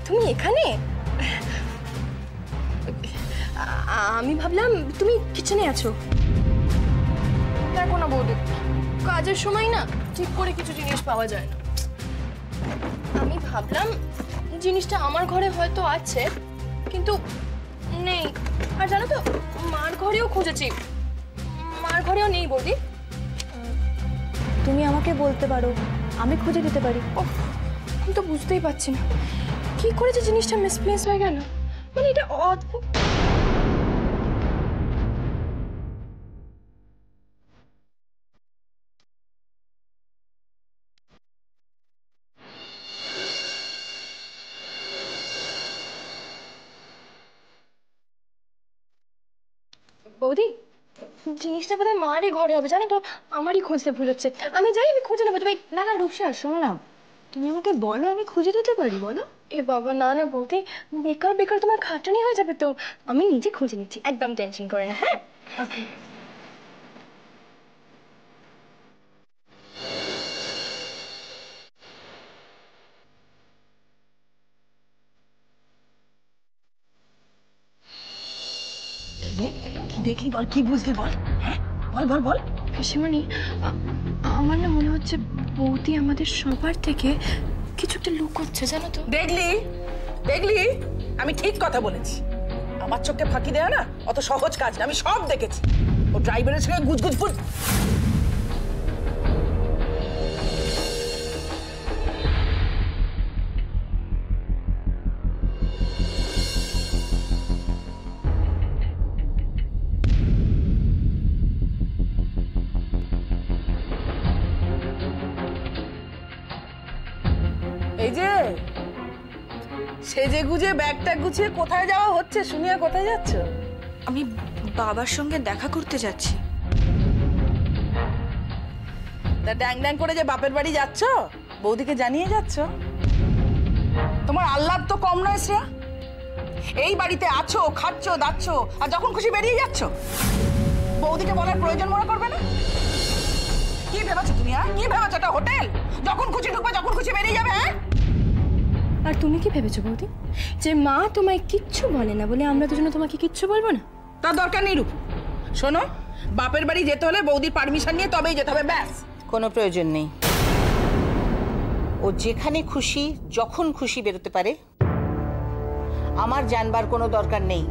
তুমি এখানে? আমি ভাবলাম তুমি কিচেনে আছো। দেখো না বৌদি, কাজের সময় না ঠিক করে কিছু জিনিস পাওয়া যায় না। আমি ভাবলাম জিনিসটা আমার ঘরে হয়তো আছে, কিন্তু নেই। আর জানো তো, মার ঘরেও খুঁজেছি, মার ঘরেও নেই বৌদি। তুমি আমাকে বলতে পারো, আমি খুঁজে দিতে পারি। আমি তো বুঝতেই পারছি না কি করে যে জিনিসটা মিসপ্লেস হয়ে গেল। মানে এটা অদ্ভুত। বৌদি, জিনিসটা বোধহয় মারই ঘরে হবে, জানো তো। আমারই খুঁজতে ভুল হচ্ছে। আমি যাই, আমি খুঁজে নেবো। তুমি না না রূপসা, শোনো না, তুমি আমাকে বলো, আমি খুঁজে দিতে পারি, বলো। এ বাবা, না না বৌদি, বেকার বেকার তোমার খাটুনি হয়ে যাবে তো। আমি নিজে খুঁজে নিচ্ছি, একদম টেনশন করে না। হ্যাঁ, ওকে। দেখি বল, কি বুঝলি বল। হ্যাঁ, বল বল বল। পিসিমণি, আমার না মনে হচ্ছে বৌদি আমাদের সবার থেকে কিছু একটা লুকোচ্ছে, জানো তো। দেখলি দেখলি, আমি ঠিক কথা বলেছি। আমার চোখে ফাঁকি দেয়া না অত সহজ কাজ না, আমি সব দেখেছি। ও ড্রাইভারের সঙ্গে গুজগুজ ফুল। এই যে সেজে গুজে ব্যাগটা গুছিয়ে কোথায় যাওয়া হচ্ছে শুনিয়া, কোথায় যাচ্ছ? আমি বাবার সঙ্গে দেখা করতে যাচ্ছি। তা ড্যাং ড্যাং করে যে বাপের বাড়ি যাচ্ছ, বৌদিকে জানিয়ে যাচ্ছ? তোমার আহ্লাদ তো কম নয় শ্রেয়া। এই বাড়িতে আছো, খাচ্ছ, দাচ্ছ, আর যখন খুশি বেরিয়ে যাচ্ছ। বৌদিকে বলার প্রয়োজন মনে করবে না? কি ভেবেছো তুমি? কি ভেবেছো এটা হোটেল? যখন খুশি ঢুকবে, যখন খুশি বেরিয়ে যাবে। হ্যাঁ, আর তুমি কি ভেবেছো বৌদি, যে মা তোমায় কিচ্ছু বলে না বলে আমরা দুজনে তোমাকে কিচ্ছু বলবো না? তার দরকার নেই রূপ। শোনো, বাপের বাড়ি যেতে হলে বৌদির পারমিশন নিয়ে তবেই যেতে হবে, ব্যাস। কোনো প্রয়োজন নেই। ও যেখানে খুশি যখন খুশি বেরোতে পারে, আমার জানবার কোনো দরকার নেই।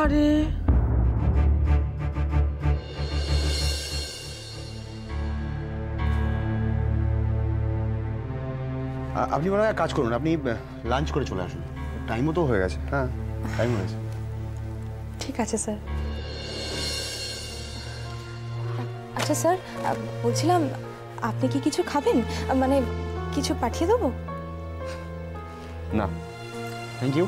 আরে আপনি মনে হয় কাজ করুন, আপনি লাঞ্চ করে চলে আসুন। টাইমও তো হয়ে গেছে। হ্যাঁ, টাইম হয়েছে। ঠিক আছে স্যার। আচ্ছা স্যার, বলছিলাম আপনি কি কিছু খাবেন? মানে কিছু পাঠিয়ে দেবো? না, থ্যাংক ইউ।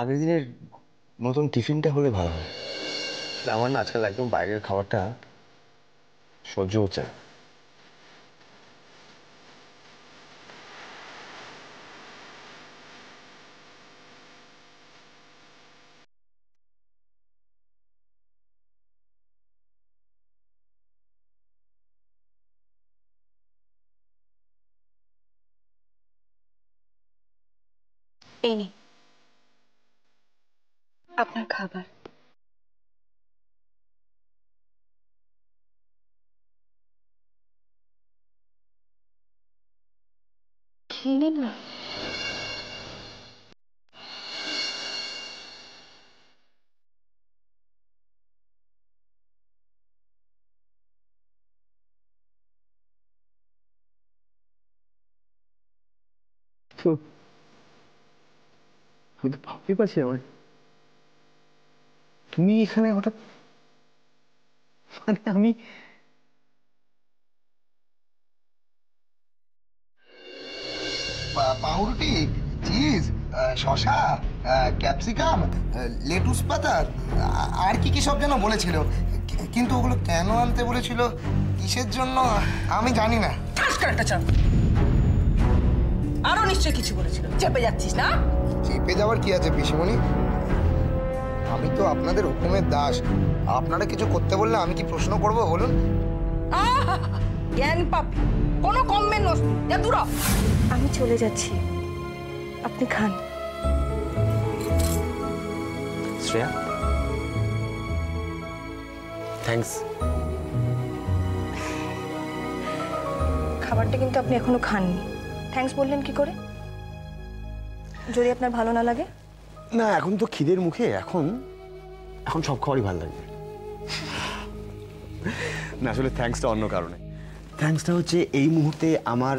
আগের দিনের মতন টিফিনটা হলে ভালো হয়। আমার না আজকাল একদম বাইরের খাবারটা সহ্য হচ্ছে না। এই নিন আপনার খাবার। খেয়ে নিন না। তো আমি তো ভাবতেই পারছি না, মানে তুমি এখানে হঠাৎ, মানে আমি পাউরুটি, চিজ, শসা, ক্যাপসিকাম, লেটুস পাতা, আর কি কি সব যেন বলেছিল, কিন্তু ওগুলো কেন আনতে বলেছিল, কিসের জন্য আমি জানি না। ঠাস করে একটা চাপ। আরো নিশ্চয়ই কিছু বলেছিল, চেপে যাচ্ছিস না? চেপে যাওয়ার কি আছে পিসিমণি, আমি তো আপনাদের হুকুমের দাস। আপনারা কিছু করতে বললে আমি কি প্রশ্ন করব বলুন? জ্ঞান পাপি, কোনো কমবেন নস, যা দূর হ। আমি চলে যাচ্ছি, আপনি খান। শ্রেয়া, থ্যাঙ্কস। খাবারটা কিন্তু আপনি এখনো খাননি। থ্যাঙ্কস বললেন কি করে? যদি আপনার ভালো না লাগে? না, এখন তো খিদের মুখে, এখন এখন সব খাবারই ভালো লাগবে। না, আসলে থ্যাঙ্কসটা অন্য কারণে। থ্যাঙ্কসটা হচ্ছে এই মুহূর্তে আমার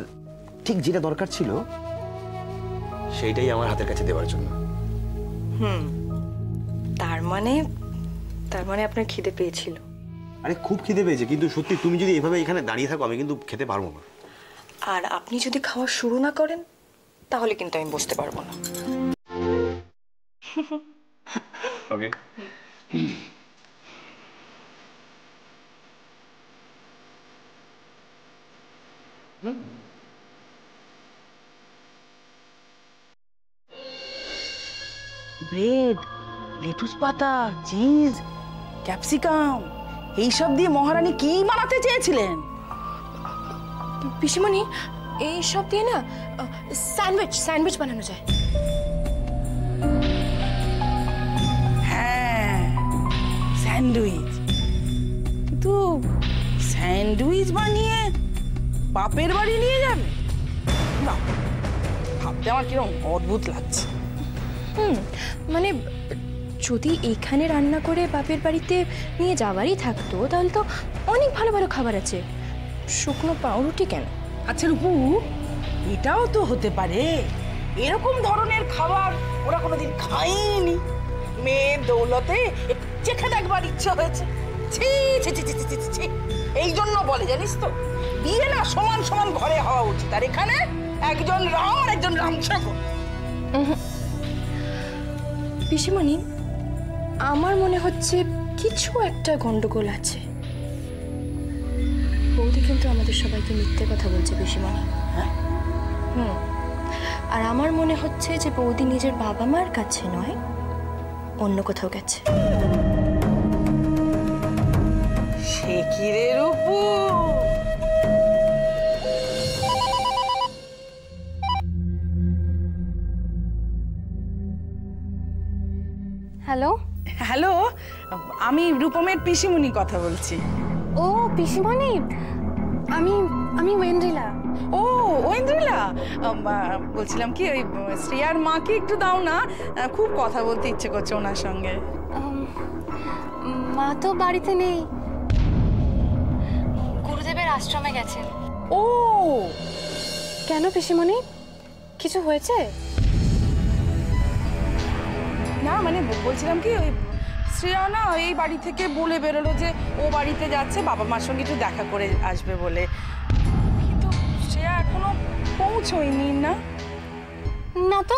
ঠিক যেটা দরকার ছিল সেইটাই আমার হাতের কাছে দেওয়ার জন্য। তার মানে আপনার খিদে পেয়েছিল। আরে খুব খিদে পেয়েছে, কিন্তু সত্যি তুমি যদি এভাবে এখানে দাঁড়িয়ে থাকো আমি কিন্তু খেতে পারবো না। আর আপনি যদি খাওয়া শুরু না করেন তাহলে কিন্তু আমি বসতে পারবো না। ওকে। ব্রেড, লেটুস পাতা, চিজ, ক্যাপসিকাম, এইসব দিয়ে মহারানী কি বানাতে চেয়েছিলেন? পিসিমণি, এইসব দিয়ে না স্যান্ডউইচ বানানো যায়। হ্যাঁ, স্যান্ডউইচ। কিন্তু স্যান্ডউইচ বানিয়ে বাপের বাড়ি নিয়ে যাবে? না, ভাবতে আমার কিরকম অদ্ভুত লাগছে। মানে যদি এখানে রান্না করে বাপের বাড়িতে নিয়ে যাওয়ারই থাকতো তাহলে তো অনেক ভালো ভালো খাবার আছে, শুকনো পাউরুটি কেন? আচ্ছা রূপু, এটাও তো হতে পারে এরকম ধরনের খাবার ওরা কোনোদিন খায়নি, মেয়ের দৌলতে চেখে দেখবার ইচ্ছা হয়েছে। ছি ছি ছি ছি ছি ছি। এই জন্য বলে জানিস তো, বিয়ে না সমান সমান ঘরে হওয়া উচিত, আর এখানে একজন রাম আর একজন রামসাগর। পিসিমণি, আমার মনে হচ্ছে কিছু একটা গন্ডগোল আছে। বৌদি কিন্তু আমাদের সবাইকে মিথ্যে কথা বলছে পিসিমণি। আর আমার মনে হচ্ছে যে বৌদি নিজের বাবা মার কাছে নয়, অন্য কোথাও গেছে। সে কি রে রূপু? হ্যালো হ্যালো, আমি রূপমের পিসিমণি কথা বলছি। ও পিসিমণি, আমি ওয়েন্দ্রিলা। ও ঐন্দ্রিলা, বলছিলাম কি ওই শ্রেয়ার মাকে একটু দাও না, খুব কথা বলতে ইচ্ছে করছে ওনার সঙ্গে। মা তো বাড়িতে নেই, গুরুদেবের আশ্রমে গেছেন। ও কেন পিসিমণি, কিছু হয়েছে? না, মানে বলছিলাম কি ওই শ্রেয়া না এই বাড়ি থেকে বলে বেরোলো যে ও বাড়িতে যাচ্ছে বাবা মার সঙ্গে একটু দেখা করে আসবে বলে, কিন্তু শ্রেয়া এখনো পৌঁছয়নি। না না তো,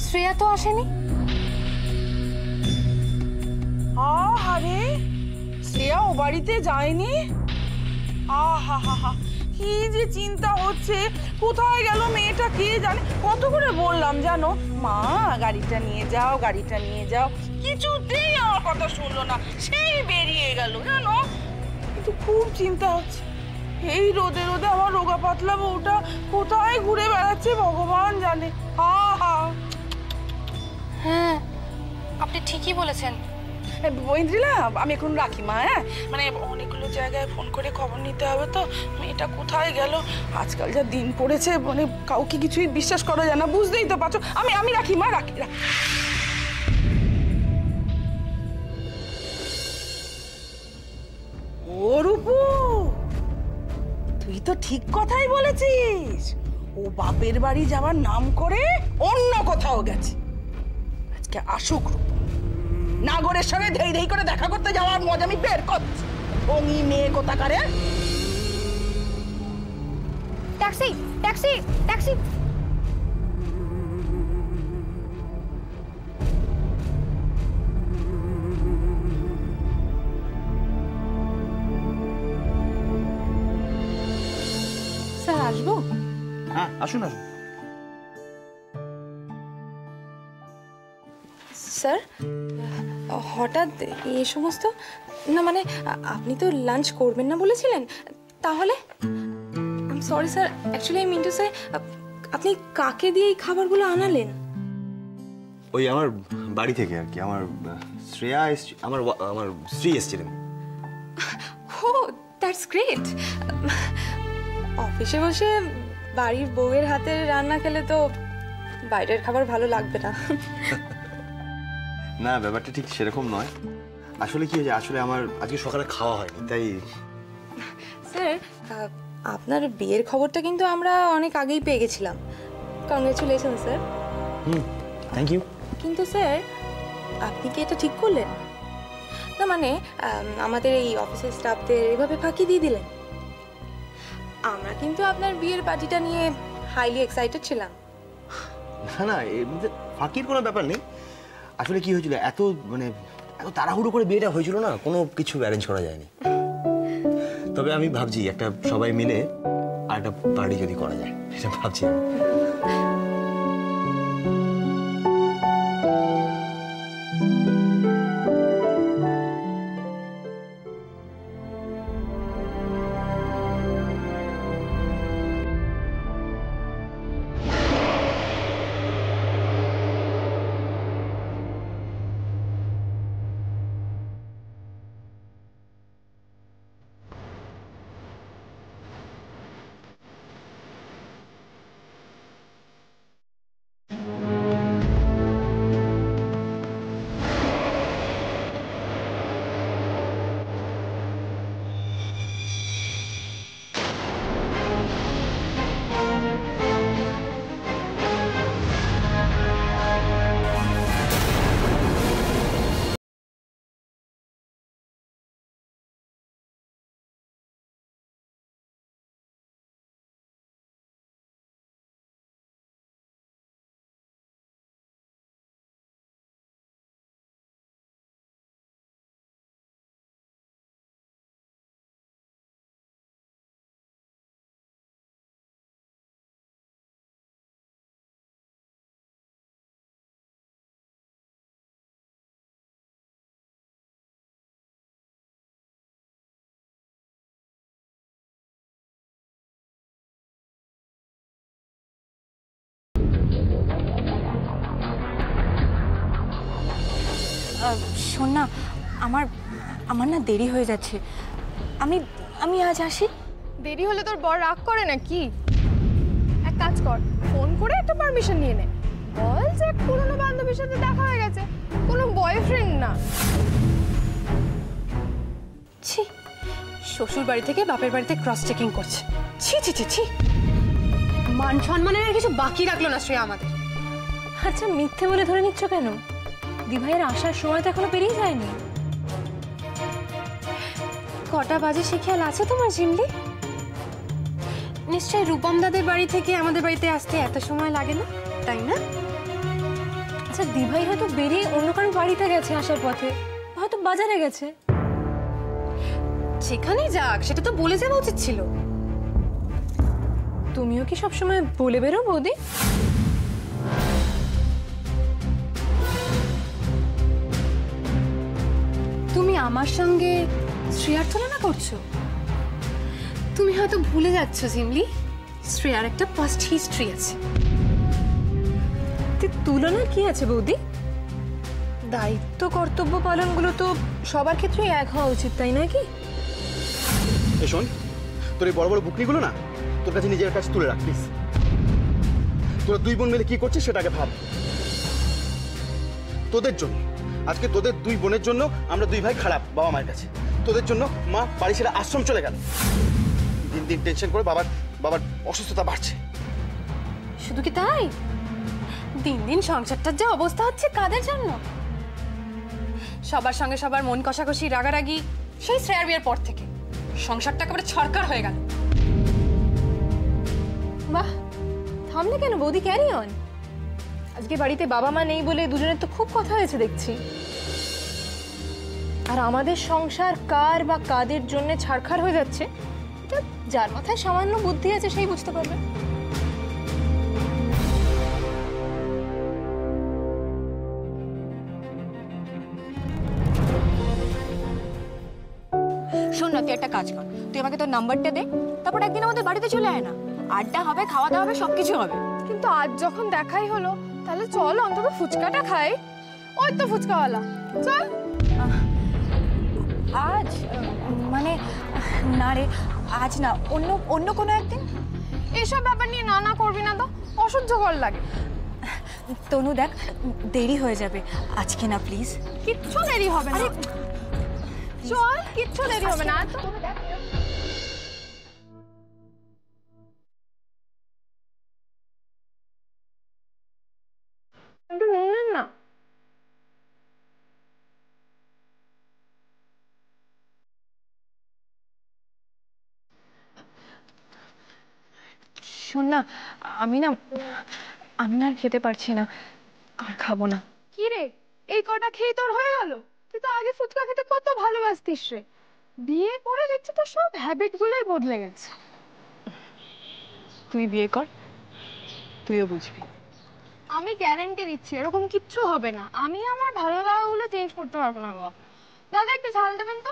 শ্রেয়া তো আসেনি। আরে শ্রেয়া ও বাড়িতে যায়নি? আহা হা হা, কি যে চিন্তা হচ্ছে, কোথায় গেল মেয়েটা কে জানে। কত করে বললাম জানো, মা গাড়িটা নিয়ে যাও, গাড়িটা নিয়ে যাও, কিছুতেই আমার কথা শুনলো না, সেই বেরিয়ে গেল জানো। কিন্তু খুব চিন্তা হচ্ছে, এই রোদে রোদে আমার রোগা পাতলা বউটা কোথায় ঘুরে বেড়াচ্ছে ভগবান জানে। হ্যাঁ, আপনি ঠিকই বলেছেন। ঐন্দ্রিলা, আমি এখন রাখি মা। হ্যাঁ, মানে অনেকগুলো জায়গায় ফোন করে খবর নিতে হবে তো, মেয়েটা কোথায় গেল। আজকাল যা দিন পড়েছে, মানে কাউকে কিছুই বিশ্বাস করা যায় না, বুঝতেই তো পারছো। আমি রাখি মা, রাখি। ও রূপু, তুই তো ঠিক কথাই বলেছিস, ও বাপের বাড়ি যাওয়ার নাম করে অন্য কোথাও গেছে। আজকে আসুক রূপম, নাগরের সঙ্গে ধেই ধেই করে দেখা করতে যাওয়ার মজা আমি বের করছি। অঙ্গি মেয়ে কোথাকারে। Taxi taxi taxi. স্যার আসবো? হ্যাঁ আসুন আসুন। স্যার হঠাৎ এ সমস্ত না, মানে আপনি তো লাঞ্চ করবেন না বলেছিলেন, তাহলে sorry sir, actually I mean to say আপনি কাকে দিয়ে এই খাবারগুলো আনালেন? ওই আমার বাড়ি থেকে আর কি, আমার শ্রেয়া আমার স্ত্রী এসেছিলেন। ও দ্যাটস গ্রেট। অফিসে বসে বাড়ির বউয়ের হাতের রান্না খেলে তো বাইরের খাবার ভালো লাগবে না। না ব্যাপারটা ঠিক সেরকম নয়। আসলে কি হয়েছে, আসলে আমার আজকে সকালে খাওয়া হয়নি তাই। স্যার আপনার বিয়ের খবরটা কিন্তু আমরা অনেক আগেই পেয়ে গেছিলাম। Congratulation sir. Thank you. কিন্তু স্যার আপনি কি এটা ঠিক করলেন? না মানে আমাদের এই অফিসের স্টাফদের এভাবে ফাঁকি দিয়ে দিলেন। আমরা কিন্তু আপনার বিয়ের পার্টিটা নিয়ে হাইলি এক্সাইটেড ছিলাম। না না, এর মধ্যে ফাঁকির কোনো ব্যাপার নেই। আসলে কি হয়েছিল, এত তাড়াহুড়ো করে বিয়েটা হয়েছিল না, কোনো কিছু অ্যারেঞ্জ করা যায়নি। তবে আমি ভাবছি একটা সবাই মিলে আর একটা পার্টি যদি করা যায়, এটা ভাবছি। শোন না, আমার না দেরি হয়ে যাচ্ছে। আমি আজ আসি। দেরি হলে তোর বর রাগ করে নাকি? এক কাজ কর, ফোন করে একটা পারমিশন নিয়ে নে, বল যে এক পুরনো বান্ধবীর সাথে দেখা হয়ে গেছে, কোনো বয়ফ্রেন্ড না। ছি, শ্বশুর বাড়ি থেকে বাপের বাড়িতে ক্রস চেকিং করছে। ছি ছি ছি ছি। মান সম্মানের আর কিছু বাকি রাখলো না শ্রেয়া আমাদের। আচ্ছা মিথ্যে বলে ধরে নিচ্ছ কেন? দিভাইয়ের আসার সময় তো এখনো পেরিয়ে যায়নি। কটা বাজে সে খেয়াল আছে তোমার জিমলি? নিশ্চয়ই রূপম দাদের বাড়ি থেকে আমাদের বাড়িতে আসতে এত সময় লাগে না, তাই না? আচ্ছা দিভাই হয়তো বেরিয়ে অন্য কারো বাড়িতে গেছে, আসার পথে হয়তো বাজারে গেছে। সেখানেই যাক, সেটা তো বলে যাওয়া উচিত ছিল। তুমিও কি সবসময় বলে বেরো বৌদি? তুমি আমার সঙ্গে শ্রেয়ার তুলনা করছো? তুমি হয়তো ভুলে যাচ্ছ জিমলি, শ্রেয়ার একটা পাস্ট হিস্ট্রি আছে। তুলনা কি আছে বৌদি? দায়িত্ব কর্তব্য পালনগুলো তো সবার ক্ষেত্রেই এক হওয়া উচিত, তাই না কি? এই শোন, তোর এই বড় বড় বুকনিগুলো না তোর কাছে নিজের কাছে তুলে রাখ প্লিজ। তোরা দুই বোন মিলে কি করছিস সেটা আগে ভাব। তোদের জন্য আজকে তোদের দুই বোনের জন্য আমরা দুই ভাই খারাপ বাবা মায়ের কাছে। তোদের জন্য মা বাড়ি ছেড়ে আশ্রম চলে গেল। দিন দিন টেনশন করে বাবার অসুস্থতা বাড়ছে। শুধু কি তাই, দিন দিন সংসারটার যে অবস্থা হচ্ছে কাদের জন্য? সবার সঙ্গে সবার মন কষাকষি, রাগারাগি, সেই শ্রেয়ার বিয়ের পর থেকে সংসারটা একেবারে ছরকার হয়ে গেল। বাহ, থামলে কেন বৌদি? Carry on. আজকে বাড়িতে বাবা মা নেই বলে দুজনের তো খুব কথা হয়েছে দেখছি। আর আমাদের সংসার কার বা কাদের জন্য ছারখার হয়ে যাচ্ছে, এটা যার মাথায় সামান্য বুদ্ধি আছে সেই বুঝতে পারবে। শোন না, তুই একটা কাজ কর, তুই আমাকে তোর নাম্বারটা দে, তারপর একদিন আমাদের বাড়িতে চলে আয় না, আড্ডা হবে, খাওয়া দাওয়া হবে, সবকিছু হবে। কিন্তু আজ যখন দেখাই হলো, তাহলে চল অন্তত ফুচকাটা খাই। ওই তো ফুচকাওয়ালা, চল। আজ মানে না রে, আজ না, অন্য কোনো একদিন। এসব ব্যাপার নিয়ে না করবি না তো, অসহ্যকর লাগে। তনু দেখ, দেরি হয়ে যাবে, আজকে না প্লিজ। কিচ্ছু দেরি হবে না, চল, কিচ্ছু দেরি হবে না। তো একটু নিন না। শোন না, আমি না আর খেতে পারছি না, আর খাবো না। কি রে, এই কটা খেয়ে তোর হয়ে গেল? তুই তো আগে ফুচকা খেতে কত ভালোবাসতিস রে। বিয়ে করে দেখছি তো সব হ্যাবিট গুলোই বদলে গেছে। তুই বিয়ে কর, তুইও বুঝবি। আমি গ্যারান্টি দিচ্ছি এরকম কিচ্ছু হবে না। আমি আমার ভালো লাগাগুলো চেঞ্জ করতে পারবো না বাবা। দাদা একটু ঝাল দেবেন তো।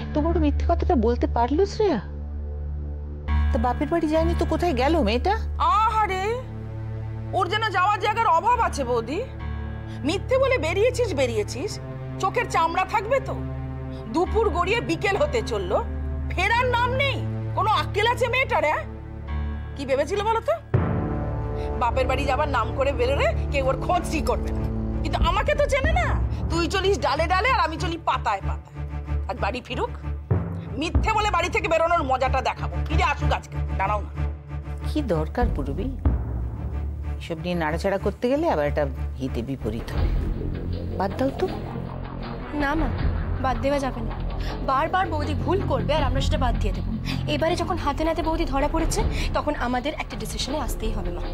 এত বড় মিথ্যে কথাটা বলতে পারলো শ্রেয়া? তা বাপের বাড়ি যায়নি তো কোথায় গেল মেয়েটা? আহারে, ওর যেন যাওয়ার জায়গার অভাব আছে বৌদি। মিথ্যে বলে বেরিয়েছিস, চোখের চামড়া থাকবে তো? দুপুর গড়িয়ে বিকেল হতে চললো, ফেরার নাম নেই। কোনো আক্কেল আছে মেয়েটার? কি ভেবেছিল বলো তো? বাপের বাড়ি যাবার নাম করে বেরোলে কেউ ওর খোঁজই করবে না। কিন্তু আমাকে তো চেনে না। তুই চলিস ডালে ডালে আর আমি চলি পাতায় পাতায়। আজ বাড়ি ফিরুক, মিথ্যে বলে বাড়ি থেকে বেরোনোর মজাটা দেখাবো। ফিরে আসুক আজকে, দাঁড়াও না। কি দরকার পূর্বী? এসব নিয়ে নাড়াচাড়া করতে গেলে আবার একটা হিতে বিপরীত হবে। বাদ দাও তো। না মা, বাদ দেওয়া যাবে না। বারবার বৌদি ভুল করবে আর আমরা সেটা বাদ দিয়ে দেবো। এবারে যখন হাতে নাতে বৌদি ধরা পড়েছে, তখন আমাদের একটা ডিসিশনে আসতেই হবে মা।